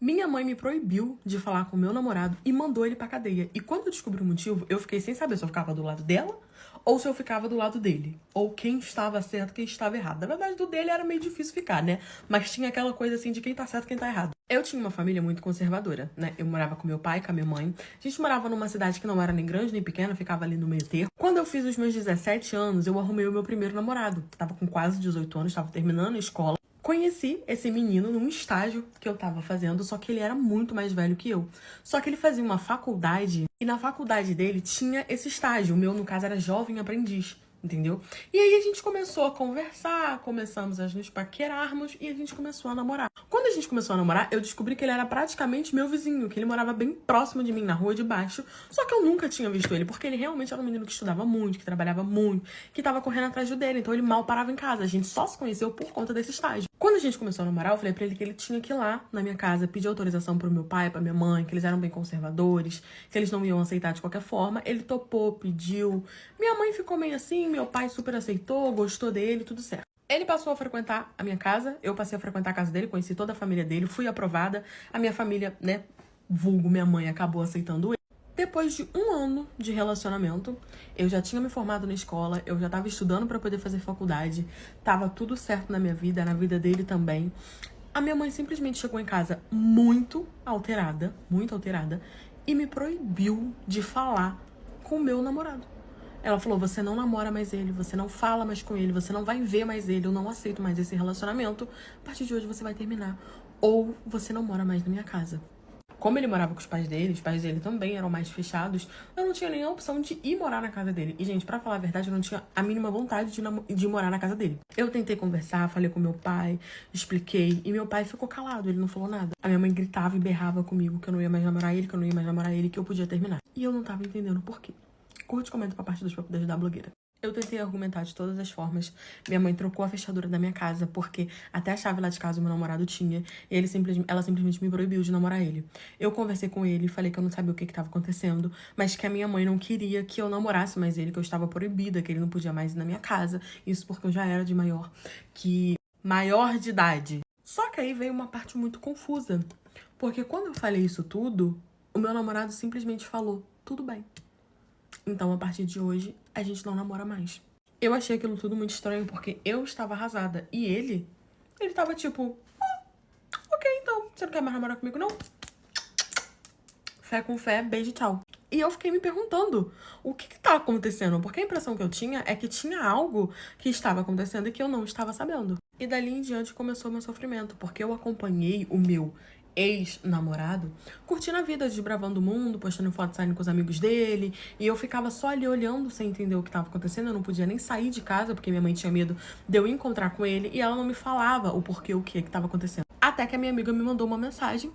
Minha mãe me proibiu de falar com o meu namorado e mandou ele pra cadeia. E quando eu descobri o motivo, eu fiquei sem saber se eu ficava do lado dela ou se eu ficava do lado dele. Ou quem estava certo, quem estava errado. Na verdade, do dele era meio difícil ficar, né? Mas tinha aquela coisa assim de quem tá certo e quem tá errado. Eu tinha uma família muito conservadora, né? Eu morava com meu pai, com a minha mãe. A gente morava numa cidade que não era nem grande nem pequena, ficava ali no meio termo. Quando eu fiz os meus 17 anos, eu arrumei o meu primeiro namorado. Tava com quase 18 anos, tava terminando a escola. Conheci esse menino num estágio que eu tava fazendo, só que ele era muito mais velho que eu. Só que ele fazia uma faculdade, e na faculdade dele tinha esse estágio. O meu, no caso, era jovem aprendiz, entendeu? E aí a gente começou a conversar, começamos a nos paquerarmos e a gente começou a namorar. Quando a gente começou a namorar, eu descobri que ele era praticamente meu vizinho, que ele morava bem próximo de mim, na rua de baixo. Só que eu nunca tinha visto ele, porque ele realmente era um menino que estudava muito, que trabalhava muito, que tava correndo atrás do dele. Então ele mal parava em casa. A gente só se conheceu por conta desse estágio. Quando a gente começou a namorar, eu falei pra ele que ele tinha que ir lá na minha casa pedir autorização pro meu pai, pra minha mãe, que eles eram bem conservadores, que eles não iam aceitar de qualquer forma. Ele topou, pediu. Minha mãe ficou meio assim, meu pai super aceitou, gostou dele, tudo certo. Ele passou a frequentar a minha casa, eu passei a frequentar a casa dele, conheci toda a família dele, fui aprovada. A minha família, né, vulgo minha mãe, acabou aceitando ele. Depois de 1 ano de relacionamento, eu já tinha me formado na escola, eu já tava estudando pra poder fazer faculdade, tava tudo certo na minha vida, na vida dele também. A minha mãe simplesmente chegou em casa muito alterada, e me proibiu de falar com o meu namorado. Ela falou, você não namora mais ele, você não fala mais com ele, você não vai ver mais ele, eu não aceito mais esse relacionamento. A partir de hoje você vai terminar. Ou você não mora mais na minha casa. Como ele morava com os pais dele também eram mais fechados, eu não tinha nem a opção de ir morar na casa dele. E, gente, pra falar a verdade, eu não tinha a mínima vontade de morar na casa dele. Eu tentei conversar, falei com meu pai, expliquei, e meu pai ficou calado, ele não falou nada. A minha mãe gritava e berrava comigo que eu não ia mais namorar ele, que eu podia terminar. E eu não tava entendendo por quê. Curte e comenta pra parte 2 pra poder ajudar a blogueira. Eu tentei argumentar de todas as formas. Minha mãe trocou a fechadura da minha casa, porque até a chave lá de casa o meu namorado tinha. E ela simplesmente me proibiu de namorar ele. Eu conversei com ele, falei que eu não sabia o que estava acontecendo, mas que a minha mãe não queria que eu namorasse mais ele, que eu estava proibida, que ele não podia mais ir na minha casa. Isso porque eu já era de maior de idade. Só que aí veio uma parte muito confusa. Porque quando eu falei isso tudo, o meu namorado simplesmente falou, tudo bem. Então, a partir de hoje, a gente não namora mais. Eu achei aquilo tudo muito estranho, porque eu estava arrasada. E ele tava tipo, ok, então, você não quer mais namorar comigo, não? Fé com fé, beijo, tchau. E eu fiquei me perguntando, o que tá acontecendo? Porque a impressão que eu tinha é que tinha algo que estava acontecendo e que eu não estava sabendo. E dali em diante começou o meu sofrimento, porque eu acompanhei o meu ex-namorado curtindo a vida, desbravando o mundo, postando foto, saindo com os amigos dele, e eu ficava só ali olhando sem entender o que estava acontecendo. Eu não podia nem sair de casa porque minha mãe tinha medo de eu encontrar com ele, e ela não me falava o porquê, o que estava acontecendo. Até que a minha amiga me mandou uma mensagem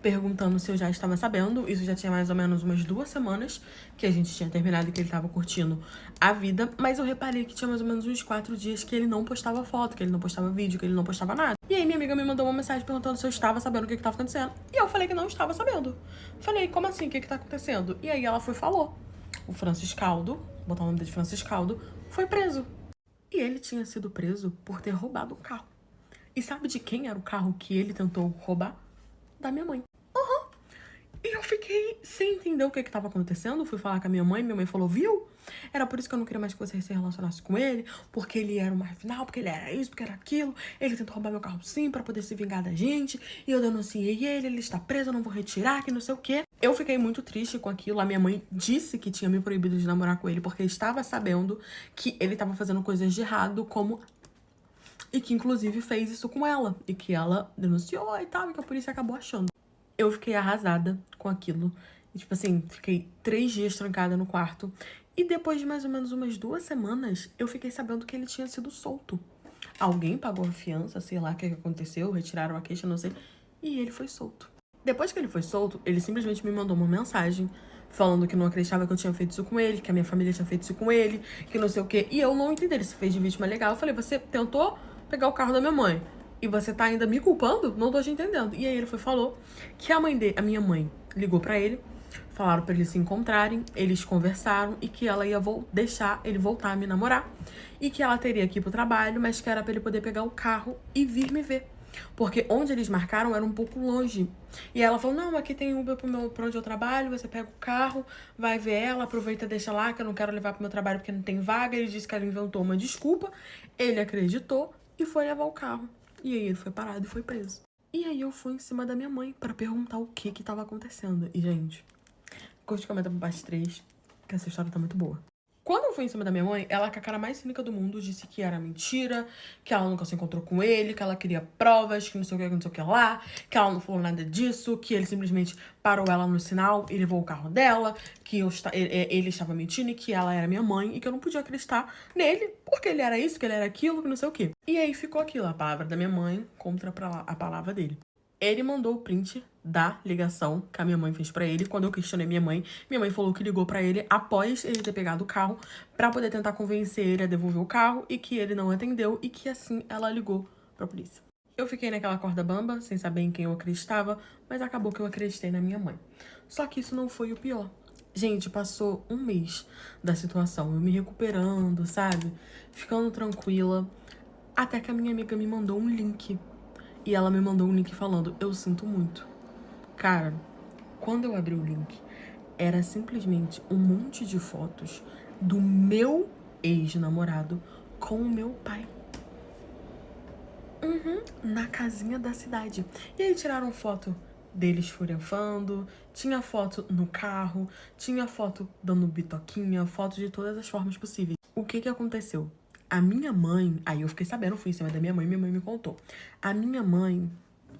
perguntando se eu já estava sabendo. Isso já tinha mais ou menos umas 2 semanas que a gente tinha terminado e que ele tava curtindo a vida. Mas eu reparei que tinha mais ou menos uns 4 dias que ele não postava foto, que ele não postava vídeo, que ele não postava nada. E aí minha amiga me mandou uma mensagem perguntando se eu estava sabendo o que estava acontecendo. E eu falei que não estava sabendo. Falei, como assim? O que tá acontecendo? E aí ela foi e falou. O Franciscaldo, vou botar o nome dele de Franciscaldo, foi preso. E ele tinha sido preso por ter roubado um carro. E sabe de quem era o carro que ele tentou roubar? Da minha mãe. E eu fiquei sem entender o que estava acontecendo. Fui falar com a minha mãe falou, viu? Era por isso que eu não queria mais que você se relacionasse com ele, porque ele era um marginal, porque ele era isso, porque era aquilo. Ele tentou roubar meu carro sim, pra poder se vingar da gente. E eu denunciei ele está preso, eu não vou retirar, que não sei o quê. Eu fiquei muito triste com aquilo. A minha mãe disse que tinha me proibido de namorar com ele, porque estava sabendo que ele estava fazendo coisas de errado, e que inclusive fez isso com ela. E que ela denunciou e tal, e que a polícia acabou achando. Eu fiquei arrasada com aquilo. E, tipo assim, fiquei 3 dias trancada no quarto. E depois de mais ou menos umas 2 semanas, eu fiquei sabendo que ele tinha sido solto. Alguém pagou a fiança, sei lá o que aconteceu, retiraram a queixa, não sei. E ele foi solto. Depois que ele foi solto, ele simplesmente me mandou uma mensagem falando que não acreditava que eu tinha feito isso com ele, que a minha família tinha feito isso com ele, que não sei o quê. E eu não entendi, ele se fez de vítima legal. Eu falei, você tentou pegar o carro da minha mãe e você tá ainda me culpando? Não tô te entendendo. E aí ele falou que a minha mãe ligou pra ele, falaram pra eles se encontrarem, eles conversaram e que ela ia deixar ele voltar a me namorar e que ela teria que ir pro trabalho, mas que era pra ele poder pegar o carro e vir me ver. Porque onde eles marcaram era um pouco longe. E ela falou, não, aqui tem Uber pra onde eu trabalho, você pega o carro, vai ver ela, aproveita e deixa lá, que eu não quero levar pro meu trabalho porque não tem vaga. Ele disse que ela inventou uma desculpa, ele acreditou e foi levar o carro. E aí ele foi parado e foi preso. E aí eu fui em cima da minha mãe pra perguntar o que tava acontecendo. E, gente, curte e comenta pra parte 3, que essa história tá muito boa. Quando eu fui em cima da minha mãe, ela, com a cara mais cínica do mundo, disse que era mentira, que ela nunca se encontrou com ele, que ela queria provas, que não sei o que, não sei o que lá, que ela não falou nada disso, que ele simplesmente parou ela no sinal e levou o carro dela, que ele estava mentindo e que ela era minha mãe e que eu não podia acreditar nele, porque ele era isso, que ele era aquilo, que não sei o que. E aí ficou aquilo, a palavra da minha mãe contra a palavra dele. Ele mandou o print da ligação que a minha mãe fez pra ele. Quando eu questionei minha mãe falou que ligou pra ele após ele ter pegado o carro pra poder tentar convencer ele a devolver o carro e que ele não atendeu e que assim ela ligou pra polícia. Eu fiquei naquela corda bamba, sem saber em quem eu acreditava, mas acabou que eu acreditei na minha mãe. Só que isso não foi o pior. Gente, passou um mês da situação, eu me recuperando, sabe? Ficando tranquila, até que a minha amiga me mandou um link. E ela me mandou um link falando, eu sinto muito. Cara, quando eu abri o link, era simplesmente um monte de fotos do meu ex-namorado com o meu pai. Na casinha da cidade. E aí tiraram foto deles fotografando, tinha foto no carro, tinha foto dando bitoquinha, foto de todas as formas possíveis. O que aconteceu? A minha mãe, aí eu fiquei sabendo, fui em cima da minha mãe me contou. A minha mãe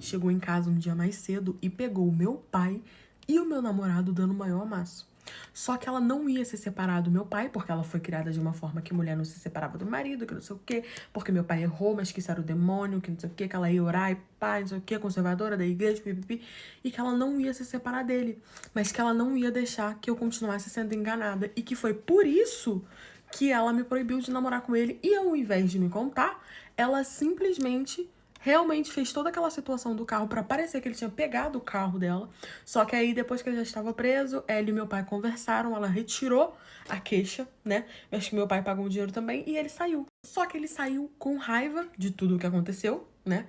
chegou em casa um dia mais cedo e pegou o meu pai e o meu namorado dando o maior amasso. Só que ela não ia se separar do meu pai, porque ela foi criada de uma forma que mulher não se separava do marido, que não sei o quê, porque meu pai errou, mas que isso era o demônio, que não sei o quê, que ela ia orar e pá, não sei o quê, conservadora da igreja, pipipi, e que ela não ia se separar dele, mas que ela não ia deixar que eu continuasse sendo enganada, e que foi por isso que ela me proibiu de namorar com ele, e ao invés de me contar, ela simplesmente realmente fez toda aquela situação do carro pra parecer que ele tinha pegado o carro dela. Só que aí, depois que ele já estava preso, ela e meu pai conversaram, ela retirou a queixa, né? Acho que meu pai pagou o dinheiro também e ele saiu. Só que ele saiu com raiva de tudo o que aconteceu, né?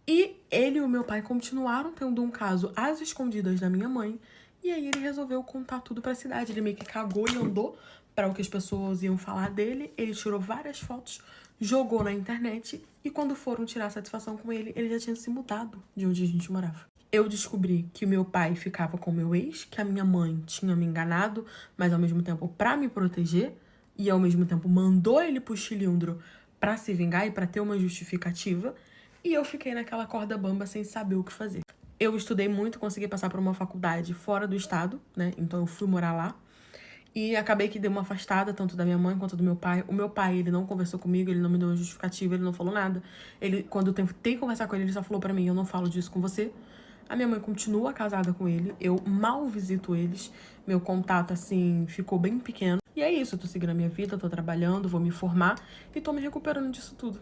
E ele e o meu pai continuaram tendo um caso às escondidas da minha mãe. E aí ele resolveu contar tudo pra cidade. Ele meio que cagou e andou para o que as pessoas iam falar dele. Ele tirou várias fotos, jogou na internet. E quando foram tirar satisfação com ele, ele já tinha se mudado de onde a gente morava. Eu descobri que o meu pai ficava com o meu ex, que a minha mãe tinha me enganado, mas ao mesmo tempo pra me proteger. E ao mesmo tempo mandou ele pro cilindro pra se vingar e pra ter uma justificativa. E eu fiquei naquela corda bamba sem saber o que fazer. Eu estudei muito, consegui passar por uma faculdade fora do estado, né? Então eu fui morar lá. E acabei que dei uma afastada, tanto da minha mãe quanto do meu pai. O meu pai, ele não conversou comigo, ele não me deu uma justificativa, ele não falou nada. Ele, quando eu tentei conversar com ele, ele só falou pra mim, eu não falo disso com você. A minha mãe continua casada com ele, eu mal visito eles. Meu contato, assim, ficou bem pequeno. E é isso, eu tô seguindo a minha vida, tô trabalhando, vou me formar e tô me recuperando disso tudo.